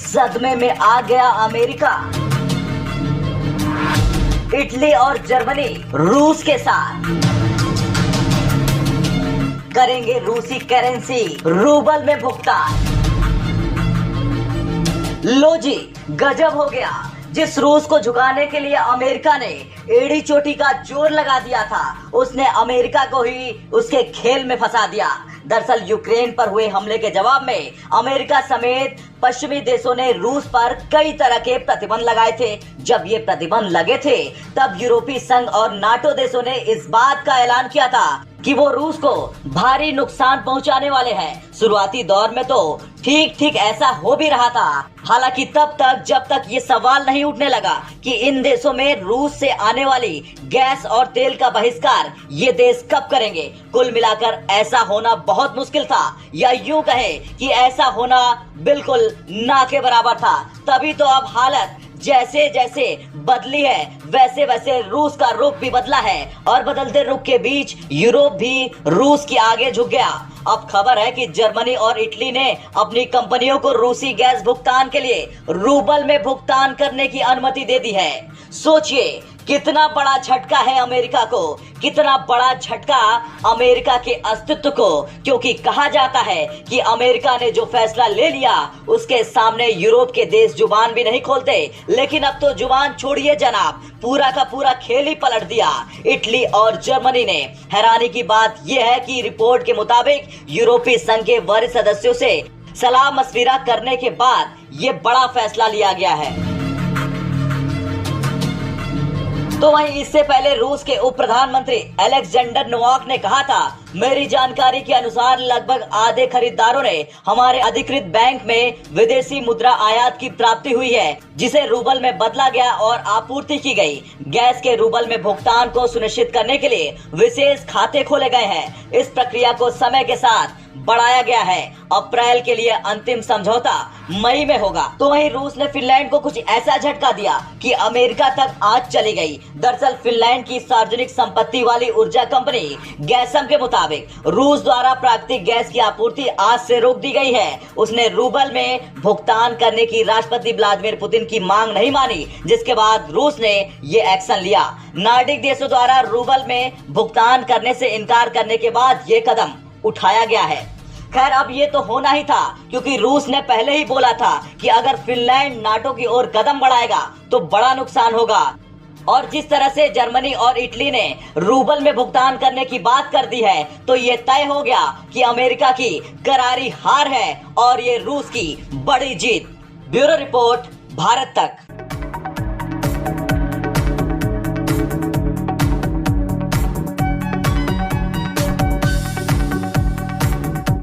सदमे में आ गया अमेरिका। इटली और जर्मनी रूस के साथ करेंगे रूसी करेंसी रूबल में भुगतान। लो जी, गजब हो गया। जिस रूस को झुकाने के लिए अमेरिका ने एड़ी चोटी का जोर लगा दिया था, उसने अमेरिका को ही उसके खेल में फंसा दिया। दरअसल यूक्रेन पर हुए हमले के जवाब में अमेरिका समेत पश्चिमी देशों ने रूस पर कई तरह के प्रतिबंध लगाए थे। जब ये प्रतिबंध लगे थे, तब यूरोपीय संघ और नाटो देशों ने इस बात का ऐलान किया था कि वो रूस को भारी नुकसान पहुंचाने वाले हैं। शुरुआती दौर में तो ठीक ऐसा हो भी रहा था। हालांकि तब तक जब तक ये सवाल नहीं उठने लगा कि इन देशों में रूस से आने वाली गैस और तेल का बहिष्कार ये देश कब करेंगे। कुल मिलाकर ऐसा होना बहुत मुश्किल था, या यूं कहें कि ऐसा होना बिल्कुल ना के बराबर था। तभी तो अब हालत जैसे जैसे बदली है, वैसे वैसे रूस का रुख भी बदला है और बदलते रुख के बीच यूरोप भी रूस के आगे झुक गया। अब खबर है कि जर्मनी और इटली ने अपनी कंपनियों को रूसी गैस भुगतान के लिए रूबल में भुगतान करने की अनुमति दे दी है। सोचिए कितना बड़ा झटका है अमेरिका को, कितना बड़ा झटका अमेरिका के अस्तित्व को, क्योंकि कहा जाता है कि अमेरिका ने जो फैसला ले लिया उसके सामने यूरोप के देश जुबान भी नहीं खोलते। लेकिन अब तो जुबान छोड़िए जनाब, पूरा का पूरा खेल ही पलट दिया इटली और जर्मनी ने। हैरानी की बात यह है कि रिपोर्ट के मुताबिक यूरोपीय संघ के वरिष्ठ सदस्यों से सलाह मशविरा करने के बाद ये बड़ा फैसला लिया गया है। तो वहीं इससे पहले रूस के उप प्रधानमंत्री अलेक्जेंडर नोवाक ने कहा था, मेरी जानकारी के अनुसार लगभग आधे खरीदारों ने हमारे अधिकृत बैंक में विदेशी मुद्रा आयात की प्राप्ति हुई है, जिसे रूबल में बदला गया और आपूर्ति की गई। गैस के रूबल में भुगतान को सुनिश्चित करने के लिए विशेष खाते खोले गए हैं। इस प्रक्रिया को समय के साथ बढ़ाया गया है। अप्रैल के लिए अंतिम समझौता मई में होगा। तो वहीं रूस ने फिनलैंड को कुछ ऐसा झटका दिया कि अमेरिका तक आग चली गई। दरअसल फिनलैंड की सार्वजनिक संपत्ति वाली ऊर्जा कंपनी गैसम के मुताबिक रूस द्वारा प्राकृतिक गैस की आपूर्ति आज से रोक दी गई है। उसने रूबल में भुगतान करने की राष्ट्रपति व्लादिमीर पुतिन की मांग नहीं मानी, जिसके बाद रूस ने ये एक्शन लिया। नॉर्डिक देशों द्वारा रूबल में भुगतान करने से इनकार करने के बाद ये कदम उठाया गया है। खैर, अब ये तो होना ही था, क्योंकि रूस ने पहले ही बोला था कि अगर फिनलैंड नाटो की ओर कदम बढ़ाएगा तो बड़ा नुकसान होगा। और जिस तरह से जर्मनी और इटली ने रूबल में भुगतान करने की बात कर दी है, तो ये तय हो गया कि अमेरिका की करारी हार है और ये रूस की बड़ी जीत। ब्यूरो रिपोर्ट, भारत तक।